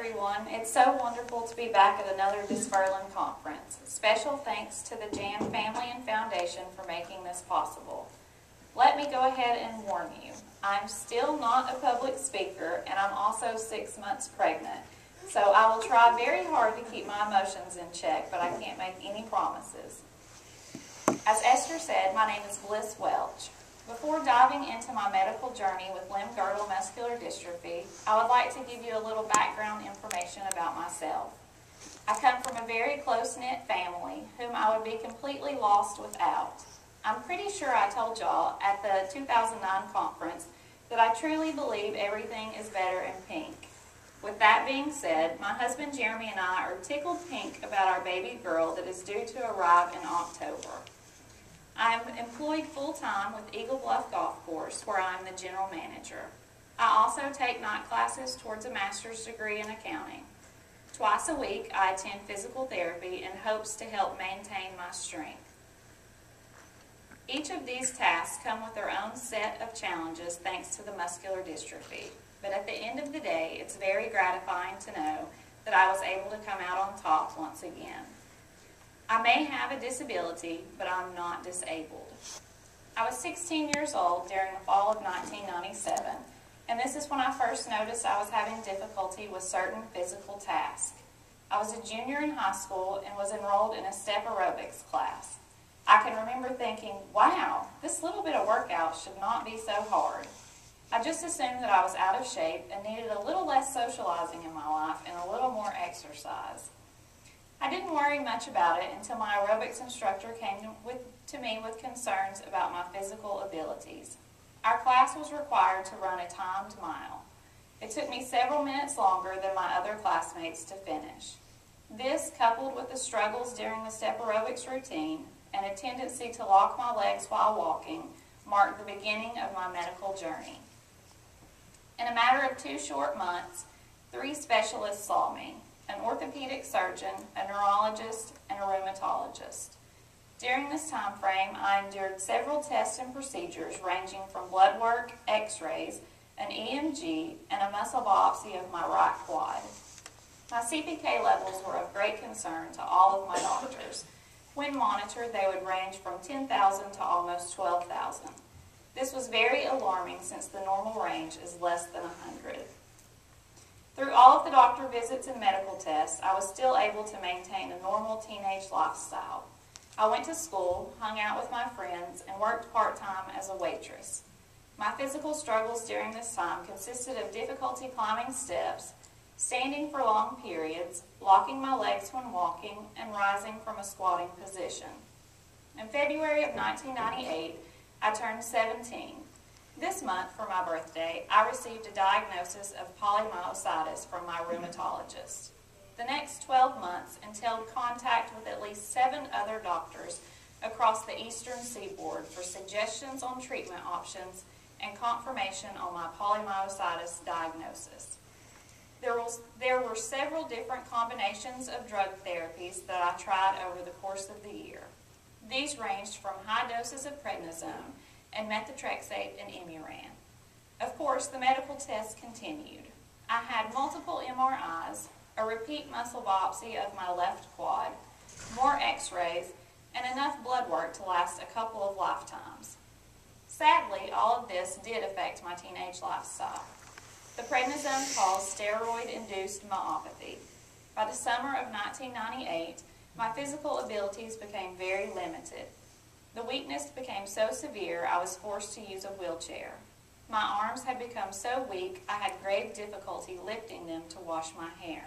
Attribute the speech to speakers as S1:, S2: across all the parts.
S1: everyone. It's so wonderful to be back at another Dysferlin Conference. Special thanks to the Jain Family Foundation for making this possible. Let me go ahead and warn you, I'm still not a public speaker and I'm also 6 months pregnant. So I will try very hard to keep my emotions in check, but I can't make any promises. As Esther said, my name is Bliss Welch. Before diving into my medical journey with Limb Girdle Muscular Dystrophy, I would like to give you a little background information about myself. I come from a very close-knit family whom I would be completely lost without. I'm pretty sure I told y'all at the 2009 conference that I truly believe everything is better in pink. With that being said, my husband Jeremy and I are tickled pink about our baby girl that is due to arrive in October. I am employed full-time with Eagle Bluff Golf Course, where I am the general manager. I also take night classes towards a master's degree in accounting. Twice a week, I attend physical therapy in hopes to help maintain my strength. Each of these tasks come with their own set of challenges thanks to the muscular dystrophy. But at the end of the day, it's very gratifying to know that I was able to come out on top once again. I may have a disability, but I'm not disabled. I was 16 years old during the fall of 1997, and this is when I first noticed I was having difficulty with certain physical tasks. I was a junior in high school and was enrolled in a step aerobics class. I can remember thinking, wow, this little bit of workout should not be so hard. I just assumed that I was out of shape and needed a little less socializing in my life and a little more exercise. I didn't worry much about it until my aerobics instructor came to me with concerns about my physical abilities. Our class was required to run a timed mile. It took me several minutes longer than my other classmates to finish. This, coupled with the struggles during the step aerobics routine and a tendency to lock my legs while walking, marked the beginning of my medical journey. In a matter of 2 short months, 3 specialists saw me: an orthopedic surgeon, a neurologist, and a rheumatologist. During this time frame, I endured several tests and procedures ranging from blood work, x-rays, an EMG, and a muscle biopsy of my right quad. My CPK levels were of great concern to all of my doctors. When monitored, they would range from 10,000 to almost 12,000. This was very alarming since the normal range is less than 100. Through all of the doctor visits and medical tests, I was still able to maintain a normal teenage lifestyle. I went to school, hung out with my friends, and worked part-time as a waitress. My physical struggles during this time consisted of difficulty climbing steps, standing for long periods, locking my legs when walking, and rising from a squatting position. In February of 1998, I turned 17. This month, for my birthday, I received a diagnosis of polymyositis from my rheumatologist. The next 12 months entailed contact with at least 7 other doctors across the eastern seaboard for suggestions on treatment options and confirmation on my polymyositis diagnosis. There were several different combinations of drug therapies that I tried over the course of the year. These ranged from high doses of prednisone and methotrexate and Imuran. Of course, the medical tests continued. I had multiple MRIs, a repeat muscle biopsy of my left quad, more x-rays, and enough blood work to last a couple of lifetimes. Sadly, all of this did affect my teenage lifestyle. The prednisone caused steroid-induced myopathy. By the summer of 1998, my physical abilities became very limited. The weakness became so severe I was forced to use a wheelchair. My arms had become so weak I had grave difficulty lifting them to wash my hair.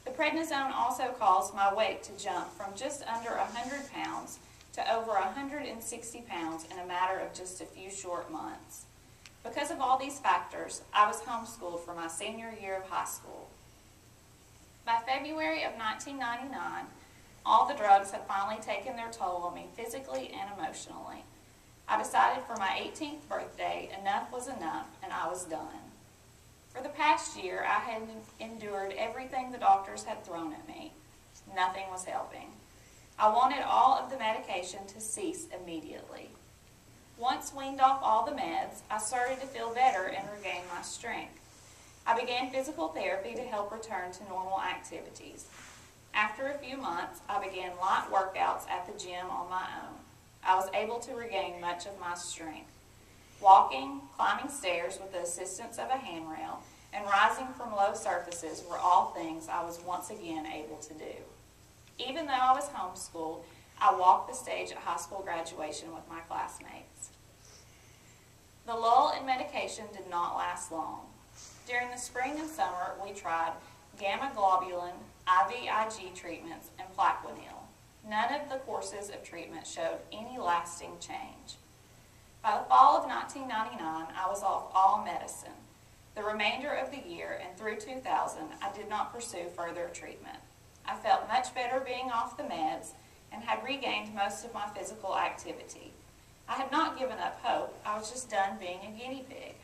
S1: The prednisone also caused my weight to jump from just under 100 pounds to over 160 pounds in a matter of just a few short months. Because of all these factors, I was homeschooled for my senior year of high school. By February of 1999, all the drugs had finally taken their toll on me physically and emotionally. I decided for my 18th birthday, enough was enough, and I was done. For the past year, I had endured everything the doctors had thrown at me. Nothing was helping. I wanted all of the medication to cease immediately. Once weaned off all the meds, I started to feel better and regain my strength. I began physical therapy to help return to normal activities. After a few months, I began light workouts at the gym on my own. I was able to regain much of my strength. Walking, climbing stairs with the assistance of a handrail, and rising from low surfaces were all things I was once again able to do. Even though I was homeschooled, I walked the stage at high school graduation with my classmates. The lull in medication did not last long. During the spring and summer, we tried gamma globulin, IVIG treatments, and Plaquenil. None of the courses of treatment showed any lasting change. By the fall of 1999, I was off all medicine. The remainder of the year and through 2000, I did not pursue further treatment. I felt much better being off the meds and had regained most of my physical activity. I had not given up hope. I was just done being a guinea pig.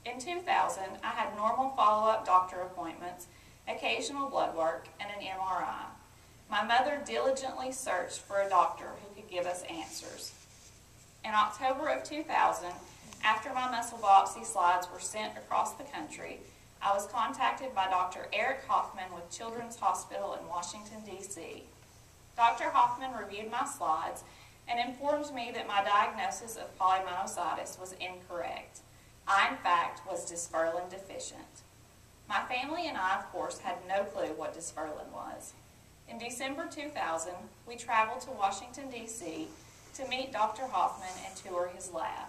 S1: In 2000, I had normal follow-up doctor appointments, occasional blood work, and an MRI. My mother diligently searched for a doctor who could give us answers. In October of 2000, after my muscle biopsy slides were sent across the country, I was contacted by Dr. Eric Hoffman with Children's Hospital in Washington, D.C. Dr. Hoffman reviewed my slides and informed me that my diagnosis of polymyositis was incorrect. I, in fact, was dysferlin deficient. My family and I, of course, had no clue what dysferlin was. In December 2000, we traveled to Washington, D.C. to meet Dr. Hoffman and tour his lab.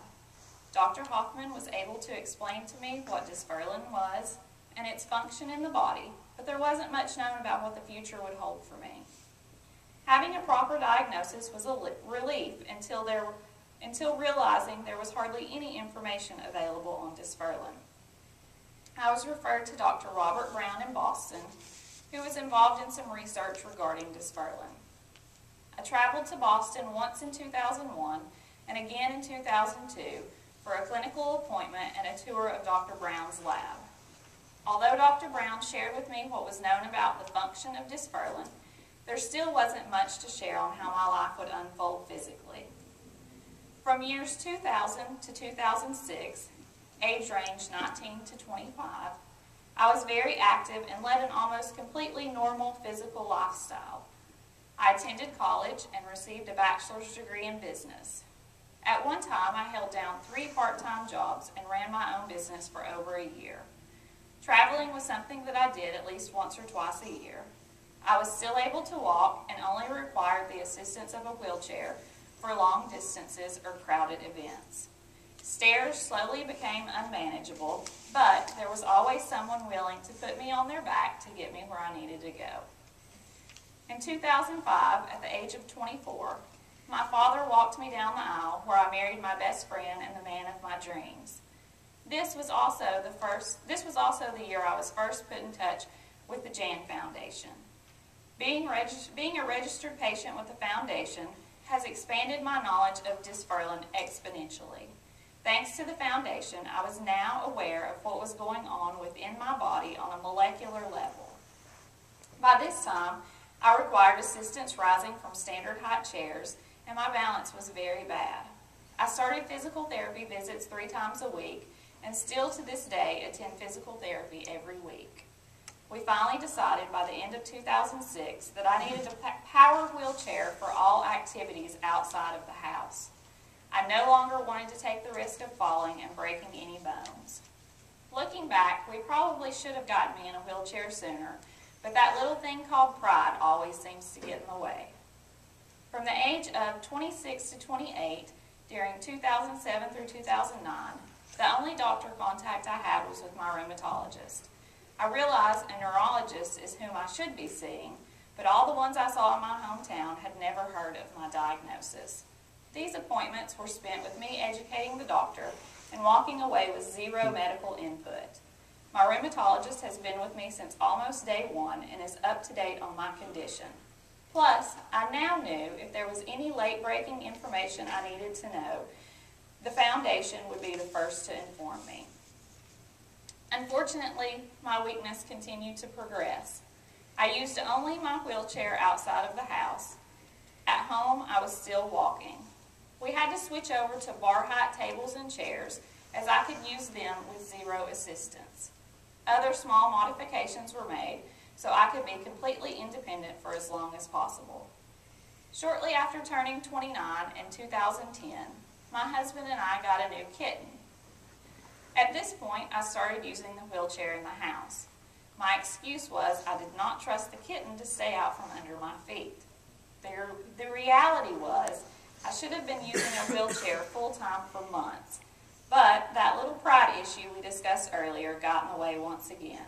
S1: Dr. Hoffman was able to explain to me what dysferlin was and its function in the body, but there wasn't much known about what the future would hold for me. Having a proper diagnosis was a relief until realizing there was hardly any information available on dysferlin. I was referred to Dr. Robert Brown in Boston, who was involved in some research regarding dysferlin. I traveled to Boston once in 2001 and again in 2002 for a clinical appointment and a tour of Dr. Brown's lab. Although Dr. Brown shared with me what was known about the function of dysferlin, there still wasn't much to share on how my life would unfold physically. From years 2000 to 2006, age range 19 to 25, I was very active and led an almost completely normal physical lifestyle. I attended college and received a bachelor's degree in business. At one time, I held down 3 part-time jobs and ran my own business for over a year. Traveling was something that I did at least once or twice a year. I was still able to walk and only required the assistance of a wheelchair for long distances or crowded events. Stairs slowly became unmanageable, but there was always someone willing to put me on their back to get me where I needed to go. In 2005, at the age of 24, my father walked me down the aisle where I married my best friend and the man of my dreams. This was also the year I was first put in touch with the Jain Foundation. Being a registered patient with the foundation has expanded my knowledge of dysferlin exponentially. Thanks to the foundation, I was now aware of what was going on within my body on a molecular level. By this time, I required assistance rising from standard height chairs, and my balance was very bad. I started physical therapy visits 3 times a week, and still to this day attend physical therapy every week. We finally decided by the end of 2006 that I needed a power wheelchair for all activities outside of the house. I no longer wanted to take the risk of falling and breaking any bones. Looking back, we probably should have gotten me in a wheelchair sooner, but that little thing called pride always seems to get in the way. From the age of 26 to 28, during 2007 through 2009, the only doctor contact I had was with my rheumatologist. I realized a neurologist is whom I should be seeing, but all the ones I saw in my hometown had never heard of my diagnosis. These appointments were spent with me educating the doctor and walking away with zero medical input. My rheumatologist has been with me since almost day 1 and is up to date on my condition. Plus, I now knew if there was any late-breaking information I needed to know, the foundation would be the first to inform me. Unfortunately, my weakness continued to progress. I used only my wheelchair outside of the house. At home, I was still walking. We had to switch over to bar height tables and chairs as I could use them with zero assistance. Other small modifications were made so I could be completely independent for as long as possible. Shortly after turning 29 in 2010, my husband and I got a new kitten. At this point, I started using the wheelchair in the house. My excuse was I did not trust the kitten to stay out from under my feet. The reality was I should have been using a wheelchair full-time for months, but that little pride issue we discussed earlier got in the way once again.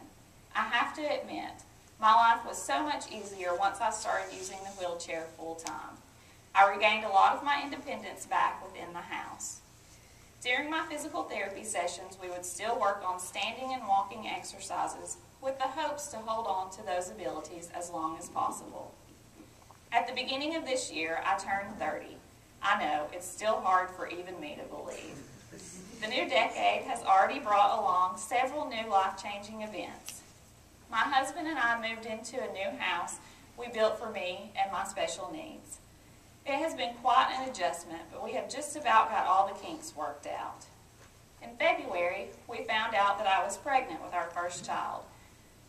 S1: I have to admit, my life was so much easier once I started using the wheelchair full-time. I regained a lot of my independence back within the house. During my physical therapy sessions, we would still work on standing and walking exercises with the hopes to hold on to those abilities as long as possible. At the beginning of this year, I turned 30. I know, it's still hard for even me to believe. The new decade has already brought along several new life-changing events. My husband and I moved into a new house we built for me and my special needs. It has been quite an adjustment, but we have just about got all the kinks worked out. In February, we found out that I was pregnant with our first child.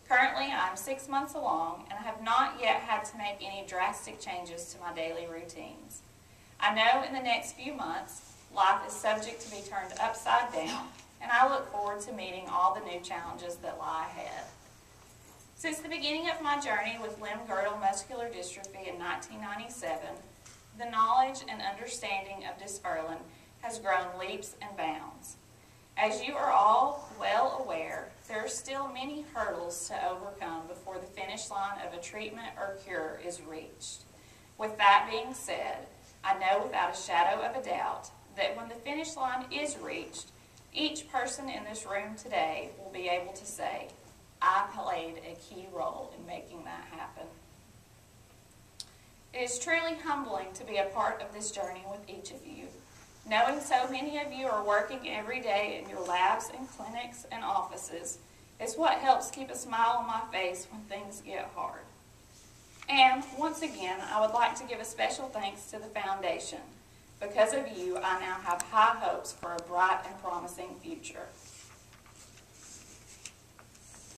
S1: Currently, I'm 6 months along and I have not yet had to make any drastic changes to my daily routines. I know in the next few months, life is subject to be turned upside down, and I look forward to meeting all the new challenges that lie ahead. Since the beginning of my journey with Limb Griddle Muscular Dystrophy in 1997, the knowledge and understanding of dysferlin has grown leaps and bounds. As you are all well aware, there are still many hurdles to overcome before the finish line of a treatment or cure is reached. With that being said, I know without a shadow of a doubt that when the finish line is reached, each person in this room today will be able to say, I played a key role in making that happen. It is truly humbling to be a part of this journey with each of you. Knowing so many of you are working every day in your labs and clinics and offices is what helps keep a smile on my face when things get hard. And once again, I would like to give a special thanks to the foundation. Because of you, I now have high hopes for a bright and promising future.